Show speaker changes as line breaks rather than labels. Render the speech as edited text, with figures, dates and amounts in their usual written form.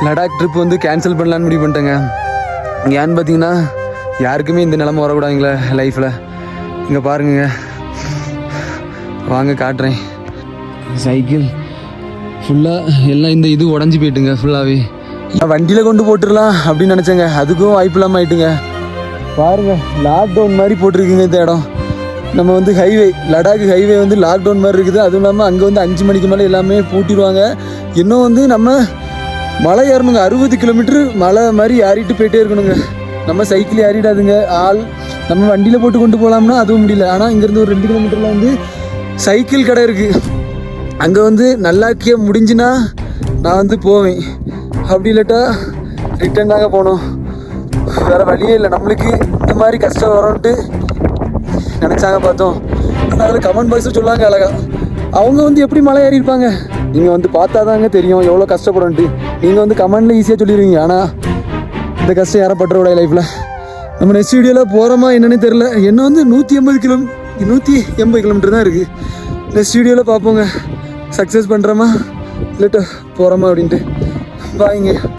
Ladakh trip வந்து cancel பண்ணலான்னு முடிவு பண்ணிட்டேங்க. ஏன்னு பார்த்தீங்கன்னா யாருக்குமே இந்த நிலமை வரக்கூடாதுங்களே லைஃப்பில். இங்கே பாருங்க, வாங்க காட்டுறேன். சைக்கிள் ஃபுல்லாக எல்லாம் இந்த இது உடஞ்சி போயிட்டுங்க ஃபுல்லாகவே. நான் வண்டியில் கொண்டு போட்டுடலாம் அப்படின்னு நினச்சேங்க, அதுக்கும் வாய்ப்பு இல்லாமல் ஆயிட்டுங்க. பாருங்கள், லாக்டவுன் மாதிரி போட்டிருக்குங்க இந்த இடம். நம்ம வந்து ஹைவே, லடாக் ஹைவே வந்து லாக்டவுன் மாதிரி இருக்குது. அதுவும் இல்லாமல் அங்கே வந்து 5 மணிக்கு மேலே எல்லாமே பூட்டிடுவாங்க. இன்னும் வந்து நம்ம மலை ஏறணுங்க, 60 கிலோமீட்டரு மலை மாதிரி ஏறிட்டு போயிட்டே இருக்கணுங்க. நம்ம சைக்கிள் ஏறிடாதுங்க. நம்ம வண்டியில் போட்டு கொண்டு போகலாம்னா அதுவும் முடியல. ஆனால் இங்கேருந்து ஒரு 2 கிலோமீட்டரில் வந்து சைக்கிள் கடை இருக்குது. அங்கே வந்து நல்லாக்கிய முடிஞ்சுன்னா நான் வந்து போவேன், அப்படி இல்லாட்டா ரிட்டன் தாங்க போகணும். வேறு வழியே இல்லை. நம்மளுக்கு இந்த மாதிரி கஷ்டம் வரும்ன்ட்டு நினச்சாங்க பார்த்தோம். அதில் கமெண்ட் பாக்ஸில் சொல்லுவாங்க அழகா, அவங்க வந்து எப்படி மலை ஏறி இருப்பாங்க. நீங்கள் வந்து பார்த்தா தாங்க தெரியும் எவ்வளோ கஷ்டப்படும்ன்ட்டு. நீங்கள் வந்து கமெண்டில் ஈஸியாக சொல்லிடுவீங்க, ஆனால் இந்த கஷ்டம் யாரப்பட்டோட லைஃப்பில். நம்ம நெக்ஸ்ட் வீடியோவில் போகிறோமா என்னன்னு தெரில. என்ன வந்து 180 கிலோமீட்டர் தான் இருக்குது. நெக்ஸ்ட் வீடியோவில் பார்ப்போங்க, சக்ஸஸ் பண்ணுறோமா இல்லாட்டா போகிறோமா அப்படின்ட்டு. பாய்ங்க.